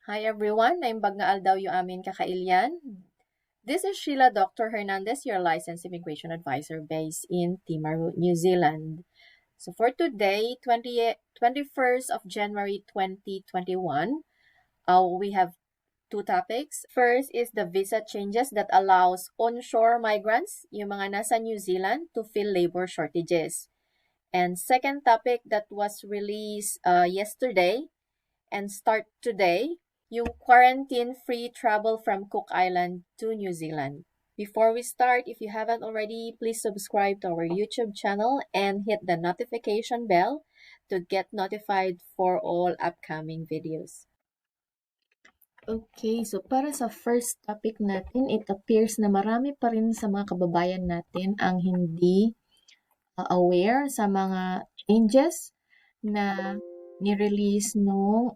Hi everyone, naimbag nga aldaw yung amin kakailyan. This is Sheila Dr. Hernandez, your licensed immigration advisor based in Timaru, New Zealand. So for today, 21st of January 2021, we have two topics. First is the visa changes that allows onshore migrants, yung mga nasa New Zealand, to fill labor shortages. And second topic that was released yesterday and start today, yung quarantine-free travel from Cook Island to New Zealand. Before we start, if you haven't already, please subscribe to our YouTube channel and hit the notification bell to get notified for all upcoming videos. Okay, so para sa first topic natin, it appears na marami pa rin sa mga kababayan natin ang hindi aware sa mga changes na ni-release noong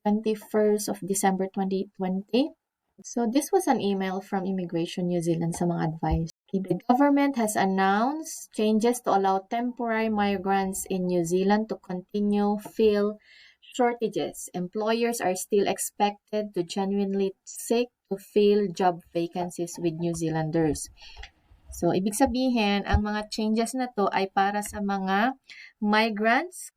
21st of December 2020. So this was an email from Immigration New Zealand sa mga advice. The government has announced changes to allow temporary migrants in New Zealand to continue fill shortages. Employers are still expected to genuinely seek to fill job vacancies with New Zealanders. So, ibig sabihin, ang mga changes na to ay para sa mga migrants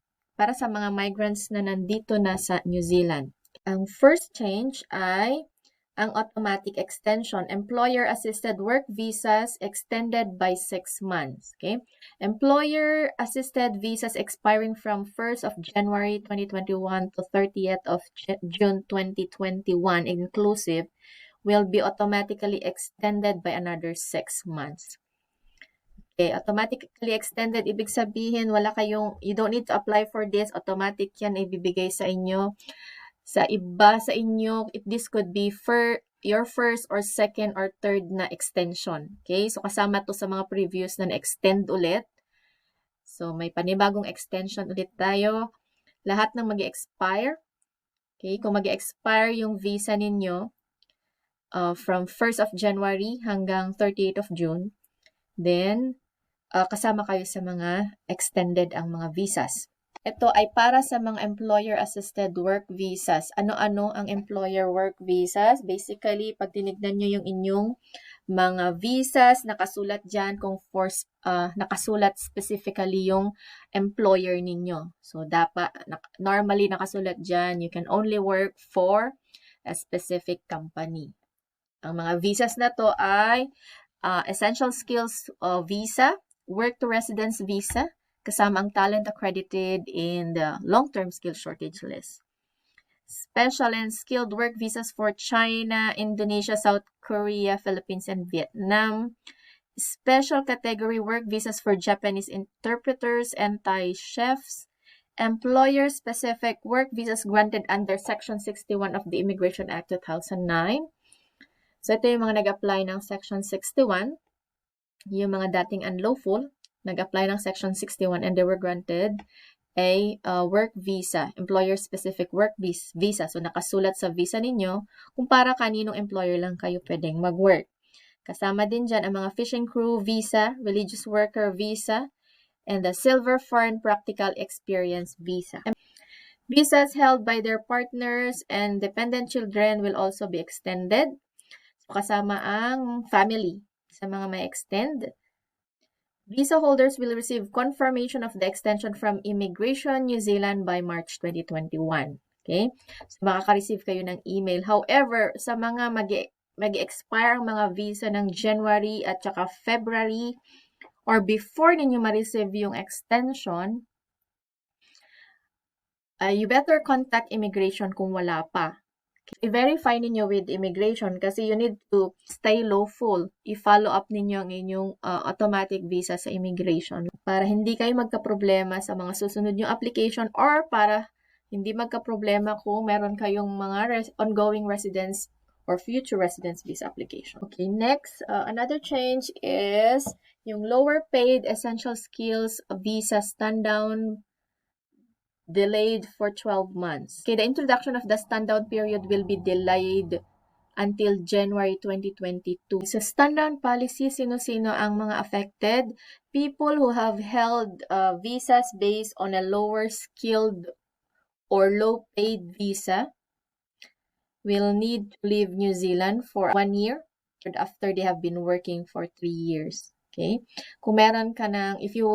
na nandito na sa New Zealand. Ang first change ay ang automatic extension, employer-assisted work visas extended by 6 months. Okay? Employer-assisted visas expiring from 1st of January 2021 to 30th of June 2021 inclusive will be automatically extended by another 6 months. Okay, automatically extended, ibig sabihin, you don't need to apply for this, automatic yan ibibigay sa inyo. Sa iba sa inyo, this could be for your first or second or third na extension. Okay, so kasama to sa mga previous na na-extend ulit. So may panibagong extension ulit tayo. Lahat ng mag-expire. Okay, kung mag-expire yung visa ninyo, from 1st of January hanggang 30th of June, then kasama kayo sa mga extended ang mga visas. Ito ay para sa mga employer-assisted work visas. Ano-ano ang employer work visas? Basically, pag tinignan nyo yung inyong mga visas, nakasulat dyan kung nakasulat specifically yung employer ninyo. So, normally nakasulat dyan, you can only work for a specific company. Ang mga visas na to ay Essential Skills Visa, Work to Residence Visa, kasama ang talent accredited in the long-term skill shortage list. Special and skilled work visas for China, Indonesia, South Korea, Philippines, and Vietnam. Special category work visas for Japanese interpreters and Thai chefs. Employer-specific work visas granted under Section 61 of the Immigration Act 2009. So, ito yung mga nag-apply ng Section 61. Yung mga dating unlawful, nag-apply ng Section 61 and they were granted a work visa, employer-specific work visa. So, nakasulat sa visa ninyo kung para kaninong employer lang kayo pwedeng mag-work. Kasama din dyan ang mga fishing crew visa, religious worker visa, and the Silver Foreign Practical Experience visa. Visas held by their partners and dependent children will also be extended. So, kasama ang family sa mga may extend. Visa holders will receive confirmation of the extension from Immigration New Zealand by March 2021. Okay? So, makaka-receive kayo ng email. However, sa mga mag-expire ang mga visa ng January at saka February or before ninyo ma-receive yung extension, you better contact immigration kung wala pa. I-verify ninyo with immigration kasi you need to stay lawful. I-follow up ninyo ang inyong automatic visa sa immigration para hindi kayo magka-problema sa mga susunod yung application or para hindi magka-problema kung meron kayong mga ongoing residence or future residence visa application. Okay, next, another change is yung lower paid essential skills visa stand-down delayed for 12 months. Okay, the introduction of the stand-down period will be delayed until January 2022. Sa stand-down policy, sino-sino ang mga affected? People who have held visas based on a lower skilled or low-paid visa will need to leave New Zealand for 1 year after they have been working for 3 years. Okay? Kung meron ka ng, if you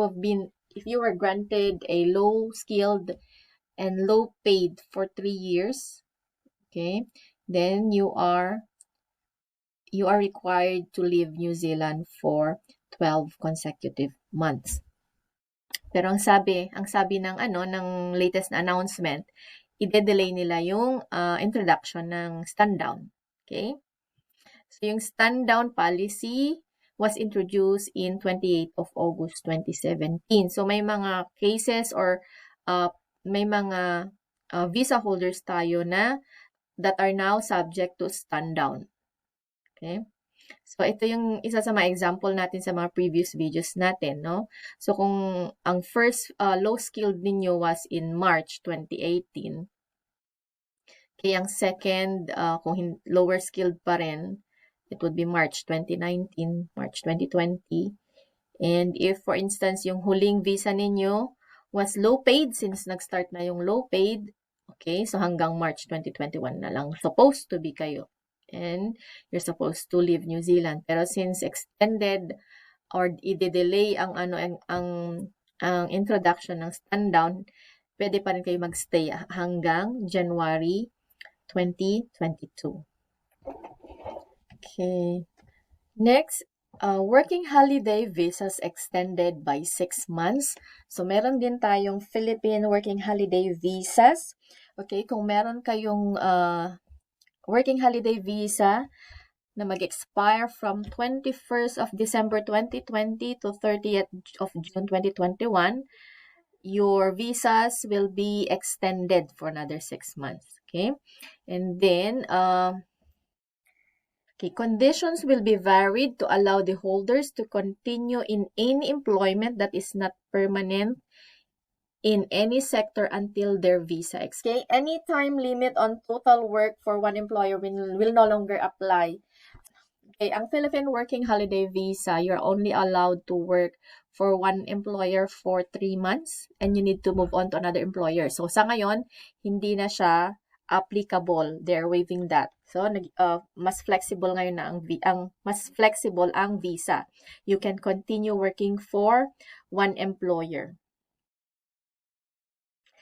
were granted a low skilled and low paid for 3 years, okay, then you are required to leave New Zealand for 12 consecutive months. Pero ang sabi ng latest na announcement, i-delay nila yung introduction ng stand down. Okay? So yung stand down policy was introduced in 28th of August 2017. So may mga cases or may mga visa holders tayo na that are now subject to stand down. Okay? So, ito yung isa sa mga example natin sa mga previous videos natin, no? So, kung ang first low-skilled ninyo was in March 2018, kaya ang second, kung lower-skilled pa rin, it would be March 2019, March 2020. And if, for instance, yung huling visa ninyo was low-paid, since nag-start na yung low-paid, okay, so hanggang March 2021 na lang supposed to be kayo. And you're supposed to leave New Zealand. Pero since extended or i-delay ang introduction ng stand down, pwede pa rin kayo magstay hanggang January 2022. Okay. Next, working holiday visas extended by 6 months. So, meron din tayong Philippine working holiday visas. Okay, kung meron kayong working holiday visa na mag-expire from 21st of December 2020 to 30th of June 2021, your visas will be extended for another 6 months. Okay? And then, conditions will be varied to allow the holders to continue in any employment that is not permanent in any sector until their visa expires. Okay, any time limit on total work for one employer will no longer apply. Okay, ang Philippine Working Holiday Visa, you're only allowed to work for one employer for 3 months and you need to move on to another employer. So, sa ngayon, hindi na siya applicable. They're waiving that. So, mas flexible ngayon na mas flexible ang visa. You can continue working for one employer.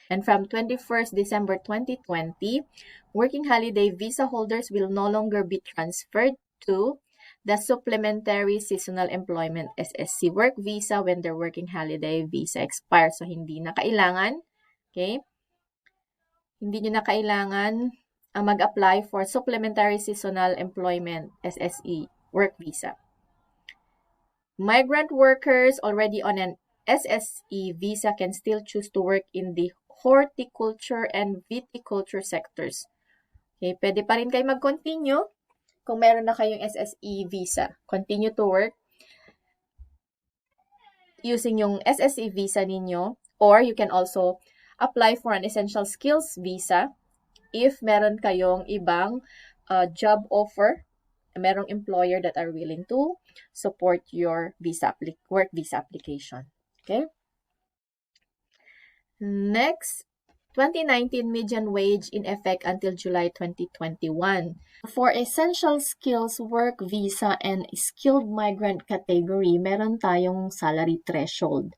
And from 21st December 2020, working holiday visa holders will no longer be transferred to the Supplementary Seasonal Employment SSC work visa when their working holiday visa expires. So, hindi na kailangan, okay? Hindi nyo na kailangan mag-apply for Supplementary Seasonal Employment SSE work visa. Migrant workers already on an SSE visa can still choose to work in the horticulture and viticulture sectors. Okay, pwede pa rin kayo mag-continue kung meron na kayong SSE visa. Continue to work using yung SSE visa ninyo, or you can also apply for an essential skills visa if meron kayong ibang job offer, merong employer that are willing to support your work visa application. Okay? Next, 2019 median wage in effect until July 2021. For essential skills work visa and skilled migrant category, meron tayong salary threshold.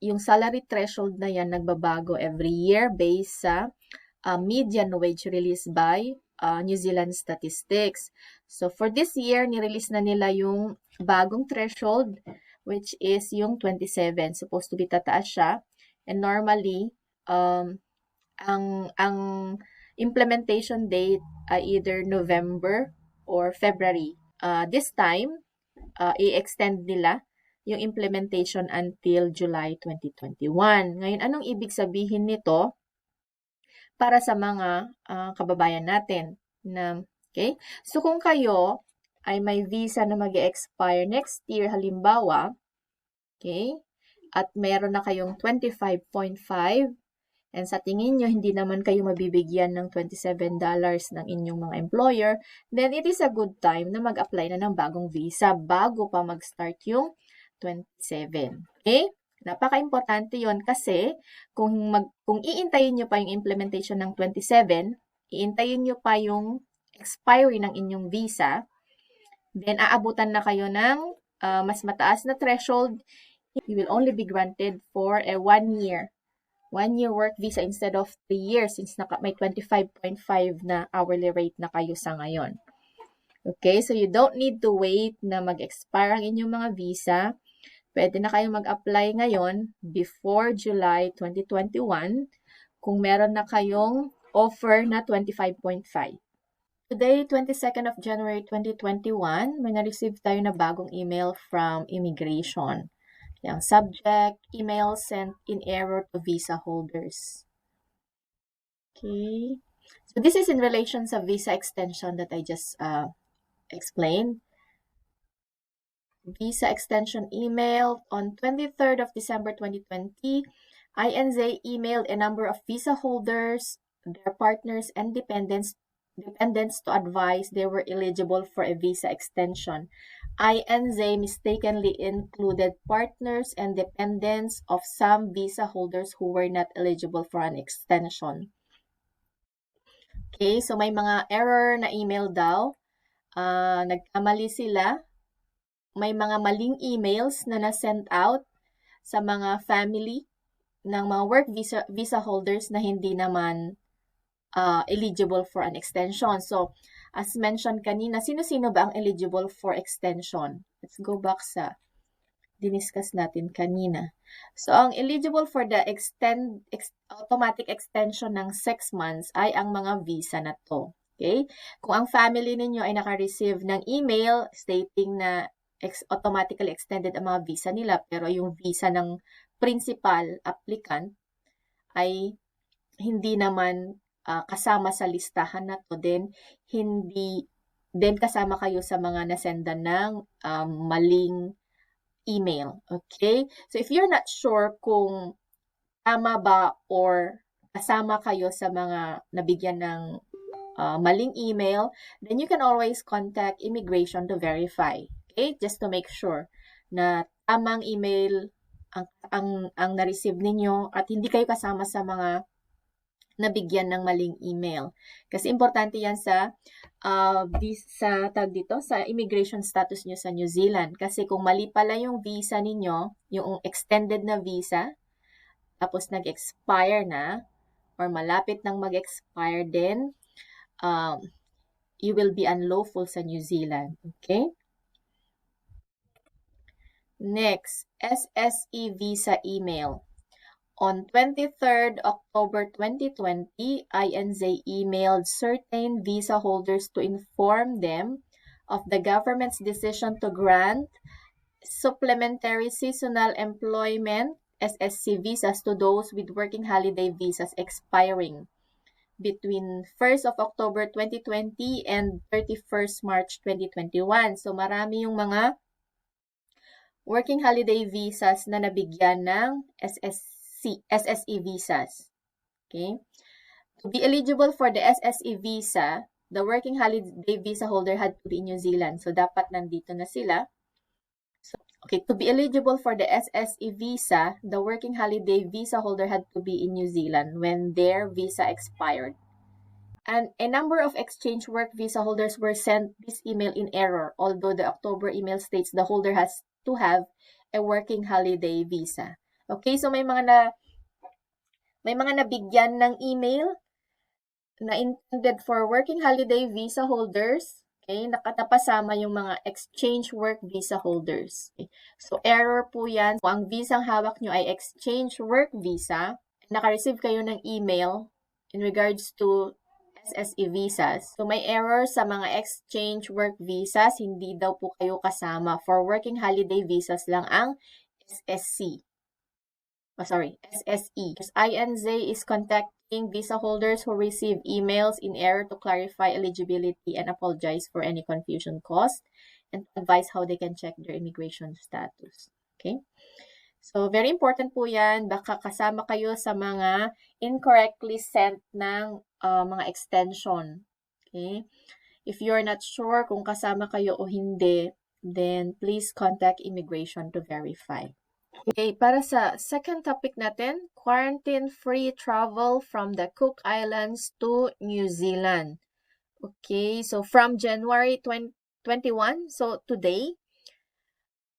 Yung salary threshold na yan nagbabago every year based sa median wage released by New Zealand Statistics. So for this year, nirelease na nila yung bagong threshold, which is yung 27. Supposed to be tataas siya. And normally, ang implementation date ay either November or February. This time, i-extend nila yung implementation until July 2021. Ngayon, anong ibig sabihin nito para sa mga kababayan natin? Okay? So, kung kayo ay may visa na mag-expire next year, halimbawa, okay, at meron na kayong 25.5 and sa tingin nyo, hindi naman kayo mabibigyan ng $27 ng inyong mga employer, then it is a good time na mag-apply na ng bagong visa bago pa mag-start yung 27. Okay? Napaka-importante yon kasi kung iintayin nyo pa yung implementation ng 27, hiintayin nyo pa yung expiry ng inyong visa, then aabutan na kayo ng mas mataas na threshold. You will only be granted for a 1 year. 1 year work visa instead of 3 years since may 25.5 na hourly rate na kayo sa ngayon. Okay, so you don't need to wait na mag-expire ang inyong mga visa. Pwede na kayong mag-apply ngayon before July 2021 kung meron na kayong offer na 25.5. Today, 22nd of January 2021, may na-receive tayo na bagong email from Immigration. Yung subject, email sent in error to visa holders. Okay. So this is in relation sa visa extension that I just explained. Visa extension email on 23rd of December 2020. INZ emailed a number of visa holders, their partners, and dependents to advise they were eligible for a visa extension. INZ mistakenly included partners and dependents of some visa holders who were not eligible for an extension. Okay, so may mga error na email daw. Nagkamali sila. May mga maling emails na na-send out sa mga family ng mga work visa holders na hindi naman eligible for an extension. So, as mentioned kanina, sino-sino ba ang eligible for extension? Let's go back sa diniscuss natin kanina. So, ang eligible for the automatic extension ng 6 months ay ang mga visa na to. Okay? Kung ang family ninyo ay naka-receive ng email stating na automatically extended ang mga visa nila, pero yung visa ng principal applicant ay hindi naman kasama sa listahan na to, then hindi then kasama kayo sa mga nasendan ng maling email. Okay? So, if you're not sure kung tama ba or kasama kayo sa mga nabigyan ng maling email, then you can always contact immigration to verify. Okay? Just to make sure na tamang email ang na-receive ninyo at hindi kayo kasama sa mga nabigyan ng maling email. Kasi importante yan sa sa immigration status nyo sa New Zealand. Kasi kung mali pala yung visa ninyo, yung extended na visa, tapos nag-expire na, or malapit nang mag-expire, then you will be unlawful sa New Zealand. Okay? Next, SSE visa email. On 23rd October 2020, INZ emailed certain visa holders to inform them of the government's decision to grant supplementary seasonal employment SSC visas to those with working holiday visas expiring between 1st of October 2020 and 31st March 2021. So marami yung mga working holiday visas na nabigyan ng SSE visas. Okay? To be eligible for the SSE visa, the working holiday visa holder had to be in New Zealand. So, dapat nandito na sila. So, okay, to be eligible for the SSE visa, the working holiday visa holder had to be in New Zealand when their visa expired. And a number of exchange work visa holders were sent this email in error, although the October email states the holder has to have a working holiday visa. Okay, so may mga nabigyan ng email na intended for working holiday visa holders. Okay, nakatapasama yung mga exchange work visa holders. Okay. So, error po yan. Kung ang visang hawak nyo ay exchange work visa, naka-receive kayo ng email in regards to SSE visas. So, may error sa mga exchange work visas. Hindi daw po kayo kasama. For working holiday visas lang ang SSE. SSE. INZ is contacting visa holders who receive emails in error to clarify eligibility and apologize for any confusion caused and advise how they can check their immigration status. Okay? So, very important po yan. Baka kasama kayo sa mga incorrectly sent ng mga extension. Okay? If you're not sure kung kasama kayo o hindi, then please contact immigration to verify. Okay, para sa second topic natin, quarantine-free travel from the Cook Islands to New Zealand. Okay, so from January 2021, so today,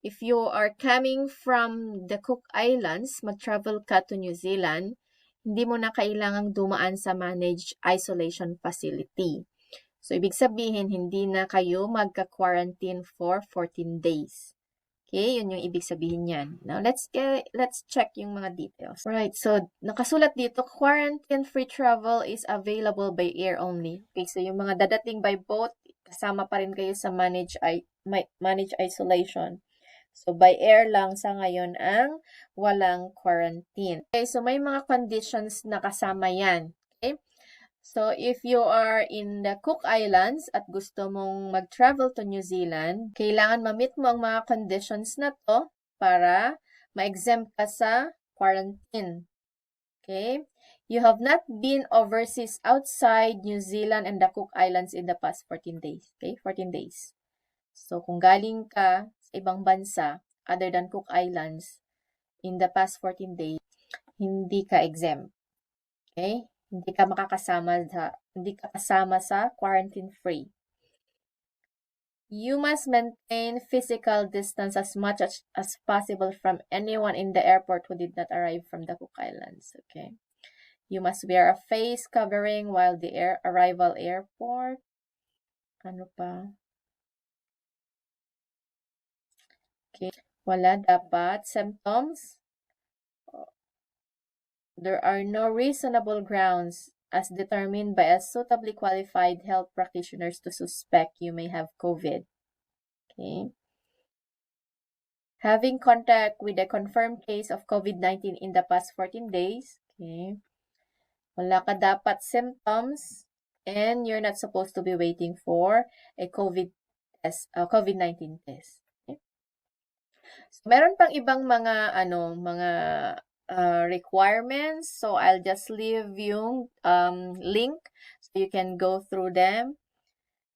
if you are coming from the Cook Islands, mag-travel ka to New Zealand, hindi mo na kailangang dumaan sa managed isolation facility. So, ibig sabihin, hindi na kayo magka-quarantine for 14 days. Okay, yun yung ibig sabihin niyan. Now, let's check yung mga details. Right, so nakasulat dito, quarantine-free travel is available by air only. Okay, so yung mga dadating by boat, kasama pa rin kayo sa managed isolation. So, by air lang sa ngayon ang walang quarantine. Okay, so may mga conditions na kasama yan. Okay? So, if you are in the Cook Islands at gusto mong mag-travel to New Zealand, kailangan ma-meet mo ang mga conditions na to para ma-exempt ka sa quarantine. Okay? You have not been overseas outside New Zealand and the Cook Islands in the past 14 days. Okay? 14 days. So, kung galing ka sa ibang bansa, other than Cook Islands, in the past 14 days, hindi ka exempt. Okay? Hindi ka kasama sa quarantine free. You must maintain physical distance as much as possible from anyone in the airport who did not arrive from the Cook Islands. Okay? You must wear a face covering while the arrival airport. Ano pa? Okay. Wala dapat symptoms. There are no reasonable grounds as determined by a suitably qualified health practitioners to suspect you may have COVID. Okay. Having contact with a confirmed case of COVID-19 in the past 14 days. Okay. Wala ka dapat symptoms and you're not supposed to be waiting for a COVID-19 test. Okay. So, meron pang ibang mga requirements. So, I'll just leave yung link so you can go through them.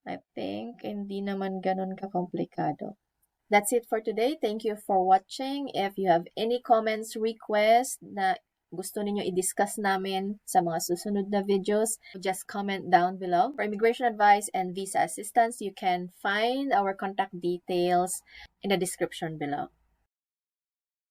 I think hindi naman ganun ka-komplikado. That's it for today. Thank you for watching. If you have any comments, requests na gusto ninyo i-discuss namin sa mga susunod na videos, just comment down below. For immigration advice and visa assistance, you can find our contact details in the description below.